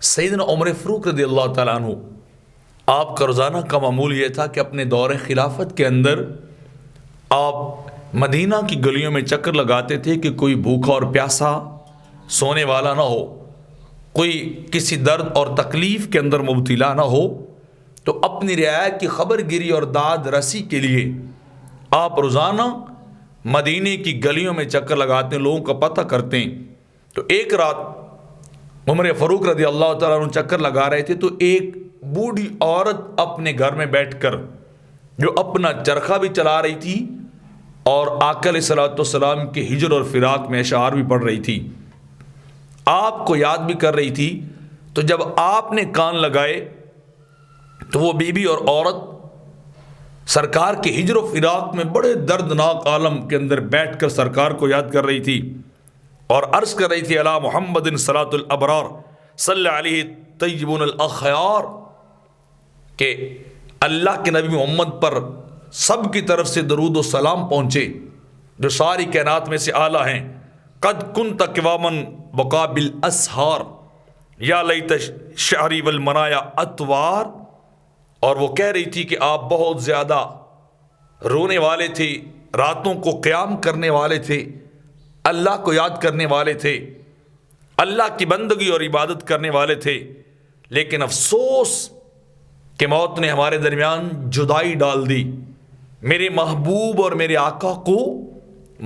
سیدنا عمر فاروق رضی اللہ تعالیٰ عنہ، آپ کا روزانہ کا معمول یہ تھا کہ اپنے دور خلافت کے اندر آپ مدینہ کی گلیوں میں چکر لگاتے تھے کہ کوئی بھوکا اور پیاسا سونے والا نہ ہو، کوئی کسی درد اور تکلیف کے اندر مبتلا نہ ہو، تو اپنی رعایا کی خبر گیری اور داد رسی کے لیے آپ روزانہ مدینے کی گلیوں میں چکر لگاتے ہیں، لوگوں کا پتہ کرتے ہیں۔ تو ایک رات عمر فاروق رضی اللہ تعالیٰ عنہ چکر لگا رہے تھے تو ایک بوڑھی عورت اپنے گھر میں بیٹھ کر جو اپنا چرخہ بھی چلا رہی تھی اور آقا علیہ الصلوۃ والسلام کے ہجر اور فراق میں اشعار بھی پڑھ رہی تھی، آپ کو یاد بھی کر رہی تھی۔ تو جب آپ نے کان لگائے تو وہ بی بی اور عورت سرکار کے ہجر و فراق میں بڑے دردناک عالم کے اندر بیٹھ کر سرکار کو یاد کر رہی تھی اور عرض کر رہی تھی علی محمد صلاۃ الابرار صلی علیہ طیبون الاخیار، کہ اللہ کے نبی محمد پر سب کی طرف سے درود و سلام پہنچے جو ساری کائنات میں سے اعلیٰ ہیں۔ قد کنت قواما بقابل اسحار یا لیت شعری والمنایا اتوار، اور وہ کہہ رہی تھی کہ آپ بہت زیادہ رونے والے تھے، راتوں کو قیام کرنے والے تھے، اللہ کو یاد کرنے والے تھے، اللہ کی بندگی اور عبادت کرنے والے تھے، لیکن افسوس کہ موت نے ہمارے درمیان جدائی ڈال دی، میرے محبوب اور میرے آقا کو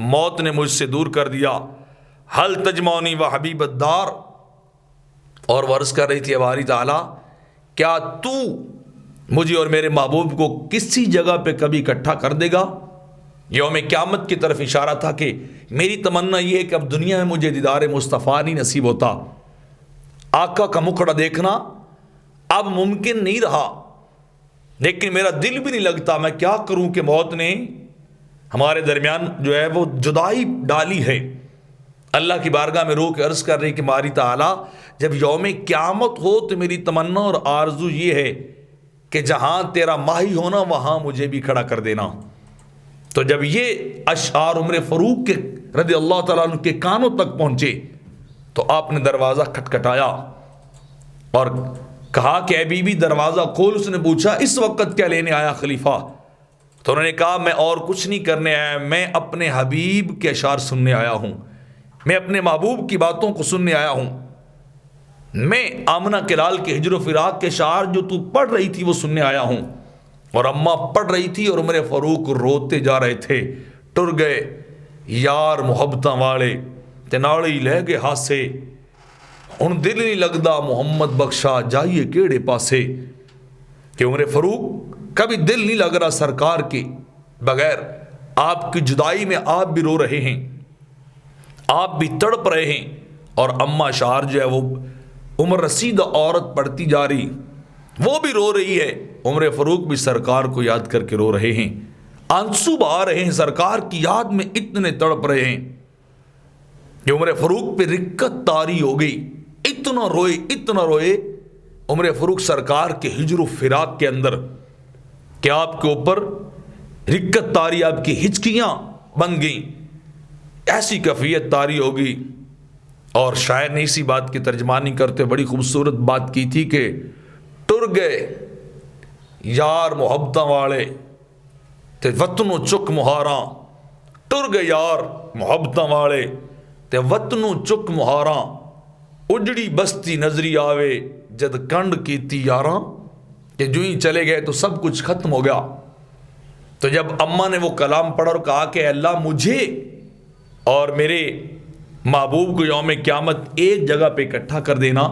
موت نے مجھ سے دور کر دیا۔ حل تجمعنی و حبیب الدار، اور وہ عرض کر رہی تھی باری تعالیٰ کیا تو مجھے اور میرے محبوب کو کسی جگہ پہ کبھی اکٹھا کر دے گا؟ یوم قیامت کی طرف اشارہ تھا کہ میری تمنا یہ ہے کہ اب دنیا میں مجھے دیدار مصطفیٰ نہیں نصیب ہوتا، آقا کا مکھڑا دیکھنا اب ممکن نہیں رہا، لیکن میرا دل بھی نہیں لگتا، میں کیا کروں کہ موت نے ہمارے درمیان جو ہے وہ جدائی ڈالی ہے۔ اللہ کی بارگاہ میں رو کے عرض کر رہی کہ ماری تعالیٰ جب یوم قیامت ہو تو میری تمنا اور آرزو یہ ہے کہ جہاں تیرا ماہی ہونا وہاں مجھے بھی کھڑا کر دینا۔ تو جب یہ اشعار عمر فاروق کے رضی اللہ تعالیٰ عنہ کے کانوں تک پہنچے تو آپ نے دروازہ کھٹکھٹایا اور کہا کہ اے بی بی دروازہ کھول۔ اس نے پوچھا اس وقت کیا لینے آیا خلیفہ؟ تو انہوں نے کہا میں اور کچھ نہیں کرنے آیا، میں اپنے حبیب کے اشعار سننے آیا ہوں، میں اپنے محبوب کی باتوں کو سننے آیا ہوں، میں آمنہ کے لال کے ہجر و فراق کے اشعار جو تو پڑھ رہی تھی وہ سننے آیا ہوں۔ اور اماں پڑھ رہی تھی اور عمر فاروق روتے جا رہے تھے، ٹر گئے یار محبتاں والے تے ناڑی لے گئے ہاسے، ہن دل نہیں لگدا محمد بخشا جائیے کیڑے پاسے۔ کہ عمر فاروق کبھی دل نہیں لگ رہا سرکار کے بغیر، آپ کی جدائی میں آپ بھی رو رہے ہیں، آپ بھی تڑپ رہے ہیں، اور اماں اشعار جو ہے وہ عمر رسیدہ عورت پڑھتی جا رہی، وہ بھی رو رہی ہے، عمر فاروق بھی سرکار کو یاد کر کے رو رہے ہیں، آنسو بہا رہے ہیں، سرکار کی یاد میں اتنے تڑپ رہے ہیں کہ عمر فاروق پہ رکت طاری ہو گئی، اتنا روئے عمر فاروق سرکار کے ہجر و فراق کے اندر کہ آپ کے اوپر رکت طاری، آپ کی ہچکیاں بن گئیں، ایسی کیفیت طاری ہو گئی۔ اور شاعر نے اسی بات کی ترجمانی کرتے بڑی خوبصورت بات کی تھی کہ ٹر گئے یار محبتاں والے تے وطنو چک مہاراں، ٹر گئے یار محبتاں والے تے وطنو چک مہاراں، اجڑی بستی نظری آوے جد کنڈ کیتی یاراں، کہ جو ہی چلے گئے تو سب کچھ ختم ہو گیا۔ تو جب اماں نے وہ کلام پڑھا اور کہا کہ اللہ مجھے اور میرے محبوب کو یوم قیامت ایک جگہ پہ اکٹھا کر دینا،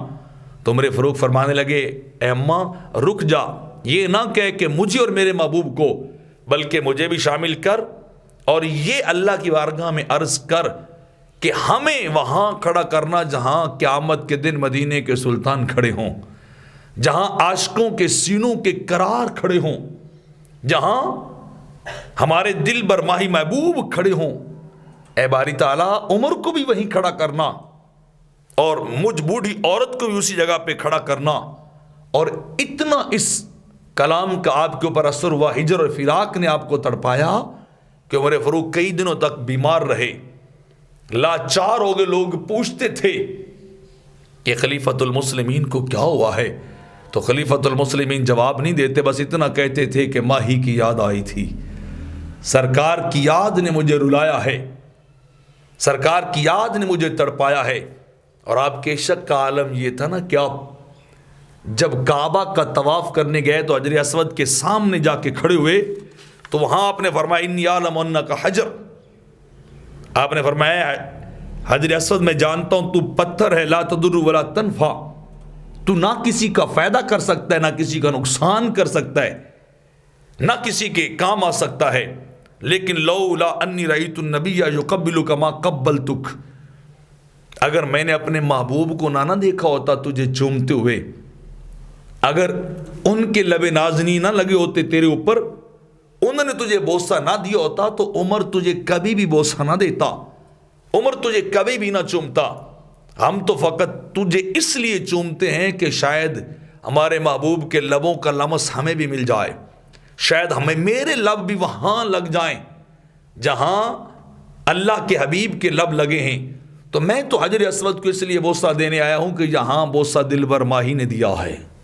تو عمر فاروق فرمانے لگے اے اماں رک جا، یہ نہ کہہ کہ مجھے اور میرے محبوب کو، بلکہ مجھے بھی شامل کر، اور یہ اللہ کی بارگاہ میں عرض کر کہ ہمیں وہاں کھڑا کرنا جہاں قیامت کے دن مدینے کے سلطان کھڑے ہوں، جہاں عاشقوں کے سینوں کے قرار کھڑے ہوں، جہاں ہمارے دل بر ماہی محبوب کھڑے ہوں، اے باری تعالیٰ عمر کو بھی وہیں کھڑا کرنا اور مجھ بوڑھی عورت کو بھی اسی جگہ پہ کھڑا کرنا۔ اور اتنا اس کلام کا آپ کے اوپر اثر ہوا، ہجر اور فراق نے آپ کو تڑپایا کہ عمر فاروق کئی دنوں تک بیمار رہے، لاچار ہو گئے، لوگ پوچھتے تھے کہ خلیفۃ المسلمین کو کیا ہوا ہے؟ تو خلیفۃ المسلمین جواب نہیں دیتے، بس اتنا کہتے تھے کہ ماہی کی یاد آئی تھی، سرکار کی یاد نے مجھے رلایا ہے، سرکار کی یاد نے مجھے تڑپایا ہے۔ اور آپ کے شک کا عالم یہ تھا نا کہ آپ جب کعبہ کا طواف کرنے گئے تو حجر اسود کے سامنے جا کے کھڑے ہوئے تو وہاں آپ نے فرمایا انی اعلم انک حجر، آپ نے فرمایا حجر اسود میں جانتا ہوں تو پتھر ہے، لا تضر ولا تنفع، تو نہ کسی کا فائدہ کر سکتا ہے نہ کسی کا نقصان کر سکتا ہے، نہ کسی کے کام آ سکتا ہے، لیکن لولا انی رأیت النبی یقبلک ما قبلتک، اگر میں نے اپنے محبوب کو نہ دیکھا ہوتا تجھے چومتے ہوئے، اگر ان کے لب نازنی نہ لگے ہوتے تیرے اوپر، انہوں نے تجھے بوسہ نہ دیا ہوتا تو عمر تجھے کبھی بھی بوسہ نہ دیتا، عمر تجھے کبھی بھی نہ چومتا۔ ہم تو فقط تجھے اس لیے چومتے ہیں کہ شاید ہمارے محبوب کے لبوں کا لمس ہمیں بھی مل جائے، شاید ہمیں میرے لب بھی وہاں لگ جائیں جہاں اللہ کے حبیب کے لب لگے ہیں۔ تو میں تو حجر اسود کو اس لیے بوسہ دینے آیا ہوں کہ یہاں بوسہ دلبر ماہی نے دیا ہے۔